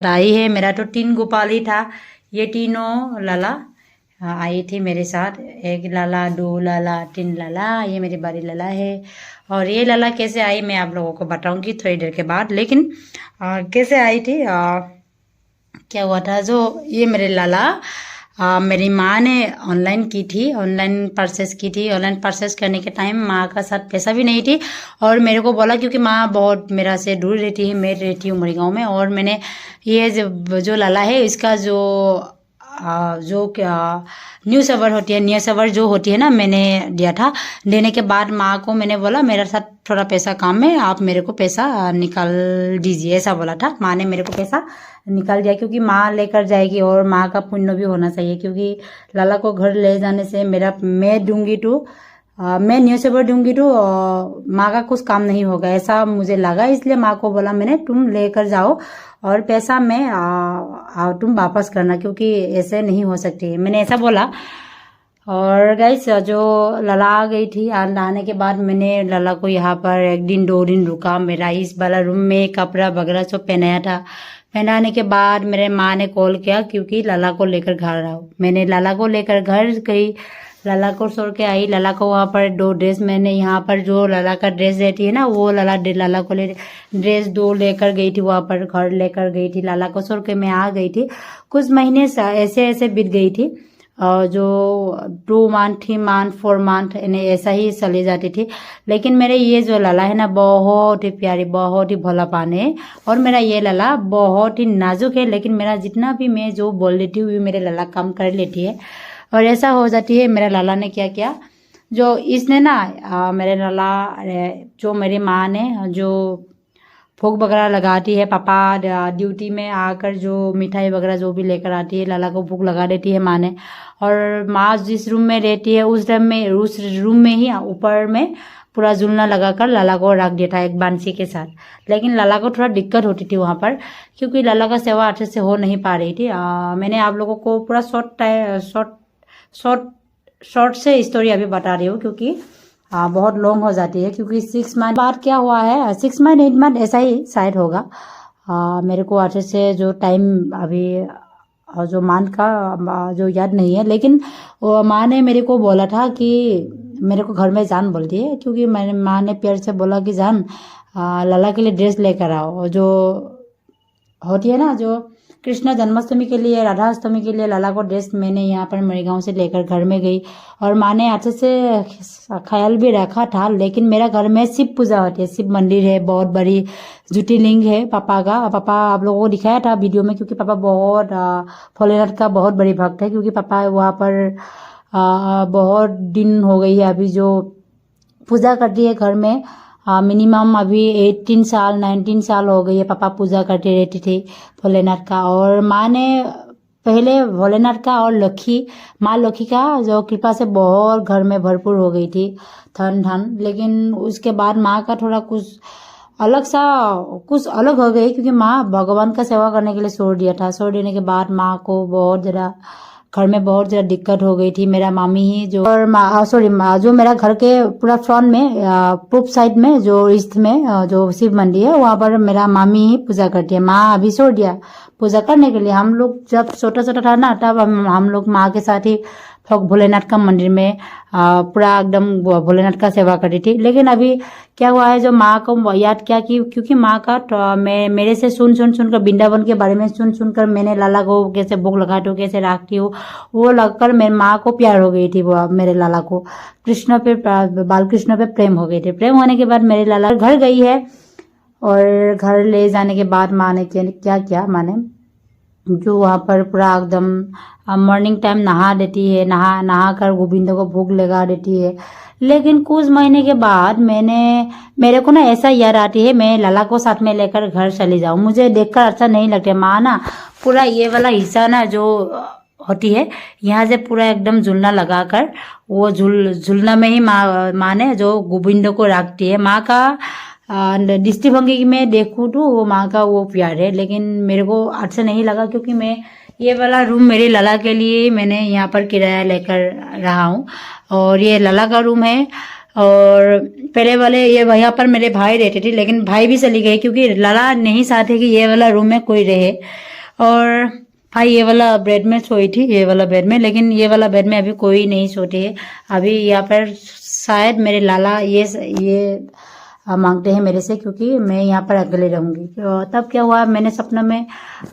आई है। मेरा तो 3 गोपाल ही था। ये तीनों लाला आई थी मेरे साथ। 1 लाला, 2 लाला, 3 लाला। ये मेरी बड़ी लाला है। और ये लाला कैसे आई मैं आप लोगों को बताऊंगी थोड़ी देर के बाद। लेकिन कैसे आई थी, क्या हुआ था, जो ये मेरे लाला मेरी माँ ने ऑनलाइन की थी, ऑनलाइन परचेस की थी। ऑनलाइन परचेस करने के टाइम माँ का साथ पैसा भी नहीं थी, और मेरे को बोला, क्योंकि माँ बहुत मेरा से दूर रहती है, मैं रहती हूँ मरीगांव में। और मैंने ये जो लाला है इसका जो क्या न्यूज़ अवर होती है, न्यूज़ अवर जो होती है ना, मैंने दिया था। देने के बाद माँ को मैंने बोला मेरे साथ थोड़ा पैसा काम है, आप मेरे को पैसा निकाल दीजिए, ऐसा बोला था। माँ ने मेरे को पैसा निकाल दिया, क्योंकि माँ लेकर जाएगी और माँ का पुण्य भी होना चाहिए। क्योंकि लाला को घर ले जाने से मैं दूंगी तो मैं न्यूज़ पेपर दूंगी तो माँ का कुछ काम नहीं होगा, ऐसा मुझे लगा। इसलिए माँ को बोला मैंने, तुम लेकर जाओ और पैसा तुम वापस करना, क्योंकि ऐसे नहीं हो सकती, मैंने ऐसा बोला। और गाइस, जो लाला आ गई थी, आने के बाद मैंने लाला को यहाँ पर 1 दिन 2 दिन रुका। मेरा इस वाला रूम में कपड़ा वगैरह सब पहनाया था। पहनाने के बाद मेरे माँ ने कॉल किया, क्योंकि लाला को लेकर घर आओ। मैंने लाला को लेकर घर गई, लाला को छोड़ के आई। लाला को वहाँ पर 2 ड्रेस, मैंने यहाँ पर जो लाला का ड्रेस रहती है ना, वो लाला को ड्रेस 2 लेकर गई थी, वहाँ पर घर लेकर गई थी। लाला को छोड़ के मैं आ गई थी। कुछ महीने ऐसे ऐसे बीत गई थी, जो 2 मंथ, 3 मंथ, 4 मंथ ऐसा ही चली जाती थी। लेकिन मेरे ये जो लाला है ना, बहुत ही प्यारी, बहुत ही भोला पाने है। और मेरा ये लाला बहुत ही नाजुक है, लेकिन मेरा जितना भी मैं जो बोल देती हूँ मेरे लाला काम कर लेती है। और ऐसा हो जाती है। मेरे लाला ने क्या किया, जो इसने ना मेरे लाला, जो मेरी माँ ने जो भोग वगैरह लगाती है, पापा ड्यूटी में आकर जो मिठाई वगैरह जो भी लेकर आती है, लाला को भोग लगा देती है माँ ने। और माँ जिस रूम में रहती है उस रूम में ही ऊपर में पूरा झुलना लगाकर लाला को रख दिया था एक बांसी के साथ। लेकिन लाला को थोड़ा दिक्कत होती थी वहाँ पर, क्योंकि लाला का सेवा अच्छे से हो नहीं पा रही थी। मैंने आप लोगों को पूरा शॉर्ट से स्टोरी अभी बता रही हूँ, क्योंकि बहुत लॉन्ग हो जाती है। क्योंकि 6 मंथ बाद क्या हुआ है, 6 मंथ 8 मंथ ऐसा ही शायद होगा। मेरे को अच्छे से जो टाइम अभी जो मंथ का जो याद नहीं है। लेकिन वो माँ ने मेरे को बोला था कि मेरे को घर में जान बोलती है, क्योंकि मैंने माँ ने प्यार से बोला कि जान लाला के लिए ड्रेस लेकर आओ। जो होती है ना, जो कृष्ण जन्माष्टमी के लिए, राधा अष्टमी के लिए लाला को ड्रेस मैंने यहाँ पर मरीगांव से लेकर घर में गई। और माँ ने अच्छे से ख्याल भी रखा था। लेकिन मेरा घर में शिव पूजा होती है, शिव मंदिर है, बहुत बड़ी ज्योतिर्लिंग है पापा का। पापा आप लोगों को दिखाया था वीडियो में, क्योंकि पापा बहुत भोलेनाथ का बहुत बड़ी भक्त है। क्योंकि पापा वहाँ पर बहुत दिन हो गई है अभी जो पूजा करती है घर में। मिनिमम अभी 18 साल 19 साल हो गई है पापा पूजा करती रहती थी भोलेनाथ का। और माँ ने पहले भोलेनाथ का और माँ लक्ष्मी का जो कृपा से बहुत घर में भरपूर हो गई थी धन। लेकिन उसके बाद माँ का थोड़ा कुछ अलग हो गई, क्योंकि माँ भगवान का सेवा करने के लिए छोड़ दिया था। छोड़ देने के बाद माँ को बहुत ज़्यादा घर में बहुत ज़्यादा दिक्कत हो गई थी। मेरा मामी ही जो, और जो मेरा घर के पूरा फ्रंट में पूर्व साइड में जो ईस्ट में जो शिव मंदिर है, वहाँ पर मेरा मामी ही पूजा करती है। माँ अभी छोड़ दिया पूजा करने के लिए। हम लोग जब छोटा छोटा था ना, तब हम लोग माँ के साथ ही भोलेनाथ का मंदिर में पूरा एकदम भोलेनाथ का सेवा करती थी। लेकिन अभी क्या हुआ है, जो माँ को याद किया कि क्योंकि माँ का मेरे से सुनकर वृंदावन के बारे में सुनकर मैंने लाला को कैसे भोग लगाती हूँ, कैसे रखती हूँ, वो लगकर मेरी माँ को प्यार हो गई थी। वो मेरे लाला को कृष्ण पे, बाल कृष्ण पे प्रेम हो गई थी। प्रेम होने के बाद मेरे लाला घर गई है। और घर ले जाने के बाद माँ ने क्या किया, माँ ने जो वहाँ पर पूरा एकदम मॉर्निंग टाइम नहा देती है, नहा कर गोविंद को भोग लगा देती है। लेकिन कुछ महीने के बाद मेरे को ना ऐसा याद आती है, मैं लाला को साथ में लेकर घर चली जाऊँ। मुझे देखकर अच्छा नहीं लगता। माँ ना पूरा ये वाला हिस्सा ना जो होती है, यहाँ से पूरा एकदम झुलना लगाकर वो झुलना में ही माँ ने जो गोविंद को रखती है। माँ का दृष्टिभंगी में देखूँ तो वो माँ का वो प्यार है। लेकिन मेरे को अच्छा नहीं लगा, क्योंकि मैं ये वाला रूम मेरे लाला के लिए मैंने यहाँ पर किराया लेकर रहा हूँ। और ये लाला का रूम है। और पहले वाले ये यहाँ पर मेरे भाई रहते थे, लेकिन भाई भी चली गई क्योंकि लाला नहीं चाहते कि ये वाला रूम में कोई रहे। और भाई ये वाला बेड में सोई थी, ये वाला बेड में, लेकिन ये वाला बेड में अभी कोई नहीं सोते है। अभी यहाँ पर शायद मेरे लाला ये मांगते हैं मेरे से, क्योंकि मैं यहाँ पर अकेले रहूंगी। तब क्या हुआ, मैंने सपना में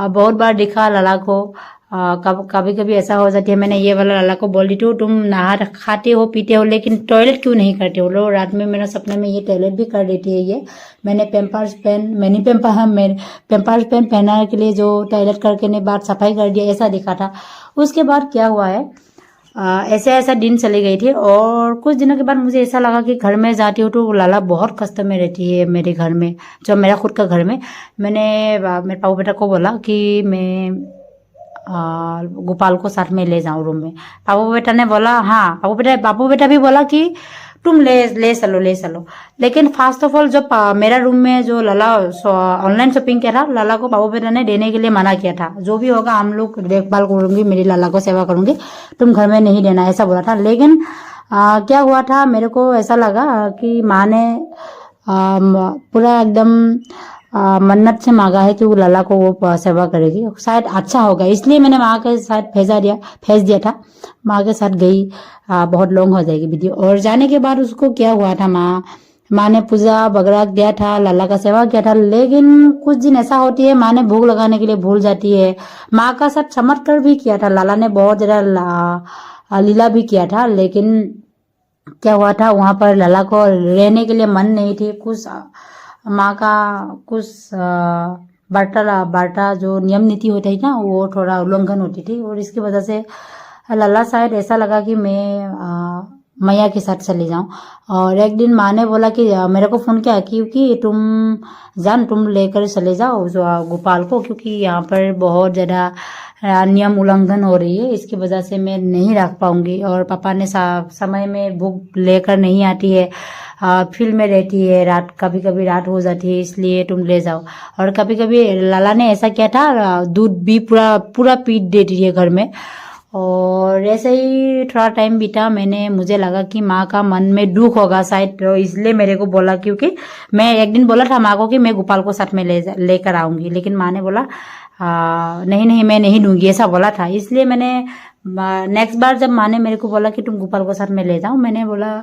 बहुत बार दिखा लाला को। कभी कभी ऐसा हो जाती है, मैंने ये वाला लाला को बोल दी थी तुम नहा खाते हो पीते हो लेकिन टॉयलेट क्यों नहीं करते हो लो। रात में मेरा सपने में ये टॉयलेट भी कर देती है ये। मैंने पेम्पर्स पेन पहनाने के लिए जो टॉयलेट करके ने बाद सफाई कर दिया, ऐसा दिखा था। उसके बाद क्या हुआ है, ऐसा दिन चली गई थी। और कुछ दिनों के बाद मुझे ऐसा लगा कि घर में जाती हूँ तो लाला बहुत कष्ट में रहती है मेरे घर में, जो मेरा खुद का घर में। मैंने मेरे पापा बेटा को बोला कि मैं गोपाल को साथ में ले जाऊं रूम में। पापा बेटा ने बोला हाँ, पापा बेटा भी बोला कि तुम ले चलो। लेकिन फर्स्ट ऑफ ऑल जब मेरा रूम में जो लाला ऑनलाइन शॉपिंग किया था, लाला को पापा बेटा ने देने के लिए मना किया था। जो भी होगा हम लोग देखभाल करूंगी, मेरी लाला को सेवा करूंगी, तुम घर में नहीं देना, ऐसा बोला था। लेकिन क्या हुआ था, मेरे को ऐसा लगा कि माँ ने पूरा एकदम मन्नत से मांगा है कि वो लाला को वो सेवा करेगी, शायद अच्छा होगा, इसलिए मैंने माँ के साथ भेज दिया था। माँ के साथ गई, बहुत लॉन्ग हो जाएगी वीडियो। और जाने के बाद उसको क्या हुआ था, माँ ने पूजा वगैरह दिया था, लाला का सेवा किया था। लेकिन कुछ दिन ऐसा होती है, माँ ने भोग लगाने के लिए भूल जाती है। माँ का साथ चमत्कार भी किया था, लाला ने बहुत ज्यादा लीला भी किया था। लेकिन क्या हुआ था, वहां पर लाला को रहने के लिए मन नहीं थी। कुछ माँ का कुछ बाटा जो नियम नीति होता है ना, वो थोड़ा उल्लंघन होती थी। और इसकी वजह से लाला शायद ऐसा लगा कि मैं मैया के साथ चले जाऊं। और एक दिन माँ ने बोला कि मेरे को फोन किया क्योंकि तुम लेकर चले जाओ जो गोपाल को, क्योंकि यहाँ पर बहुत ज्यादा नियम उल्लंघन हो रही है, इसकी वजह से मैं नहीं रख पाऊंगी। और पापा ने समय में बुक लेकर नहीं आती है, फील्ड में रहती है, रात कभी कभी रात हो जाती है, इसलिए तुम ले जाओ। और कभी कभी लाला ने ऐसा किया था, दूध भी पूरा पीट देती है घर में। और ऐसे ही थोड़ा टाइम बीता, मुझे लगा कि माँ का मन में दुख होगा शायद, तो इसलिए मेरे को बोला, क्योंकि मैं एक दिन बोला था माँ को कि मैं गोपाल को साथ में लेकर आऊंगी। लेकिन माँ ने बोला नहीं मैं नहीं दूंगी, ऐसा बोला था। इसलिए मैंने नेक्स्ट बार जब माँ ने मेरे को बोला कि तुम गोपाल को साथ में ले जाओ, मैंने बोला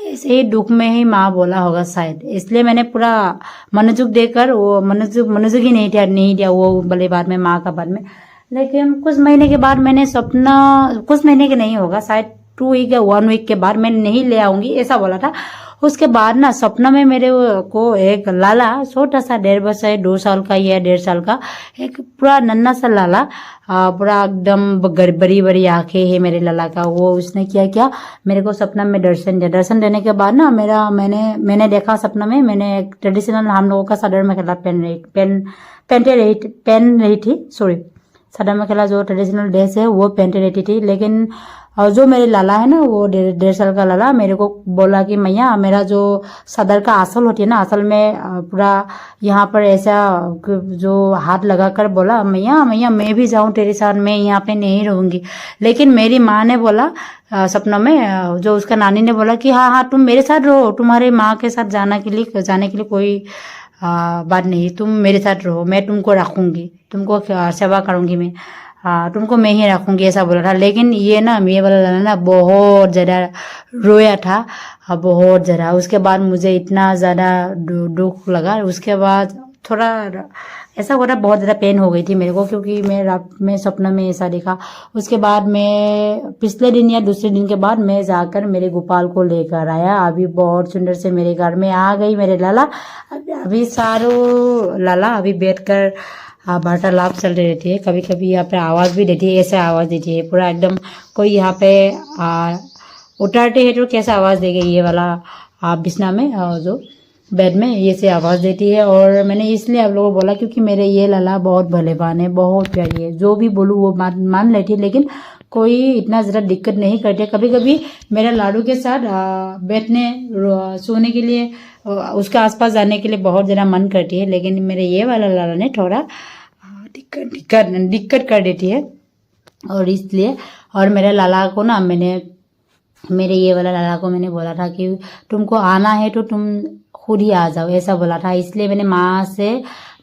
ऐसे ही दुख में ही माँ बोला होगा शायद, इसलिए मैंने पूरा मनोযোগ देकर वो मनोযোग ही नहीं दिया वो भले बाद में माँ का बाद में। लेकिन कुछ महीने के बाद मैंने सपना, कुछ महीने के नहीं होगा शायद 2 वीक या 1 वीक के बाद, मैं नहीं ले आऊंगी ऐसा बोला था। उसके बाद ना सपना में मेरे को एक लाला, छोटा सा 1.5 वर्ष है, 2 साल का या 1.5 साल का, एक पूरा नन्ना सा लाला, पूरा एकदम बड़ी आंखें है मेरे लाला का। वो उसने क्या मेरे को सपना में दर्शन दिया। दर्शन देने के बाद ना मैंने देखा सपना में, मैंने एक ट्रेडिशनल हम लोगों का सादर मेखला पहन रही थी, सॉरी सादा मेखला जो ट्रेडिशनल ड्रेस है वो पहनते रहती थी। लेकिन जो मेरे लाला है ना, वो 1.5 साल का लाला मेरे को बोला कि मैया, मेरा जो सदर का आंचल होती है ना, आंचल में पूरा यहाँ पर ऐसा जो हाथ लगाकर बोला, मैया मैं भी जाऊं तेरे साथ, मैं यहाँ पे नहीं रहूंगी। लेकिन मेरी माँ ने बोला सपना में, जो उसका नानी ने बोला कि हाँ तुम मेरे साथ रहो, तुम्हारे माँ के साथ जाने के लिए कोई बात नहीं, तुम मेरे साथ रहो, मैं तुमको रखूंगी, तुमको सेवा करूंगी मैं, तुमको मैं ही रखूंगी, ऐसा बोला था। लेकिन ये वाला लाला ना बहुत ज्यादा रोया था, बहुत ज्यादा। उसके बाद मुझे इतना ज्यादा दुख लगा। उसके बाद थोड़ा ऐसा हो रहा, बहुत ज्यादा पेन हो गई थी मेरे को, क्योंकि मैं रात में सपना में ऐसा देखा। उसके बाद मैं पिछले दिन या दूसरे दिन के बाद मैं जाकर मेरे गोपाल को लेकर आया। अभी बहुत सुंदर से मेरे घर में आ गई मेरे लाला। अभी सारो लाला अभी बैठकर वार्तालाप चल रही रहती है, कभी कभी यहाँ पे आवाज भी देती है, ऐसे आवाज देती है पूरा एकदम, कोई यहाँ पे उतारते है तो कैसा आवाज देगी ये वाला बिछना में जो बेड में ये से आवाज देती है। और मैंने इसलिए आप लोगों को बोला क्योंकि मेरे ये लाला बहुत भलेबान है, बहुत प्यारी है, जो भी बोलूँ वो मान लेती है, लेकिन कोई इतना ज़रा दिक्कत नहीं करती है। कभी कभी मेरा लाडू के साथ बैठने सोने के लिए, उसके आसपास जाने के लिए बहुत ज़रा मन करती है, लेकिन मेरे ये वाला लाला ने थोड़ा दिक्कत कर देती है। और इसलिए, और मेरे लाला को ना मैंने मेरे ये वाला लाला को मैंने बोला था कि तुमको आना है तो तुम खुद ही आ जाओ, ऐसा बोला था। इसलिए मैंने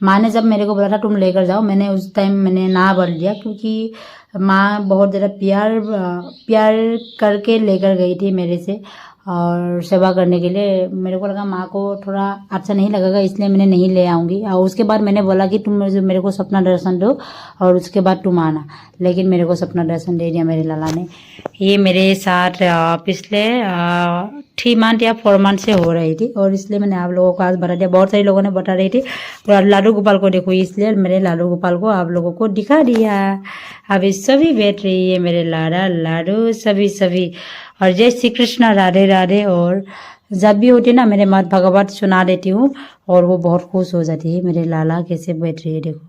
माँ ने जब मेरे को बोला था तुम लेकर जाओ, मैंने उस टाइम मैंने ना बोल दिया, क्योंकि माँ बहुत ज़्यादा प्यार करके लेकर गई थी मेरे से और सेवा करने के लिए। मेरे को लगा माँ को थोड़ा अच्छा नहीं लगेगा, इसलिए मैंने नहीं ले आऊँगी। और उसके बाद मैंने बोला कि तुम मेरे को सपना दर्शन दो और उसके बाद तुम आना, लेकिन मेरे को सपना दर्शन दे दिया मेरे लाला ने। ये मेरे साथ पिछले 3 मंथ या 4 मंथ से हो रही थी, और इसलिए मैंने आप लोगों को आज बता दिया। बहुत सारे लोगों ने बता रही थी लाडू गोपाल को देखो, इसलिए मेरे लाडू गोपाल को आप लोगों को दिखा दिया। अभी सभी बैठ रही है, मेरे लाडा लाडू सभी। और जय श्री कृष्ण, राधे राधे। और जब भी होती है ना, मेरे मत भगवत सुना देती हूँ और वो बहुत खुश हो जाती है। मेरे लाला कैसे बैठ रही है देखो।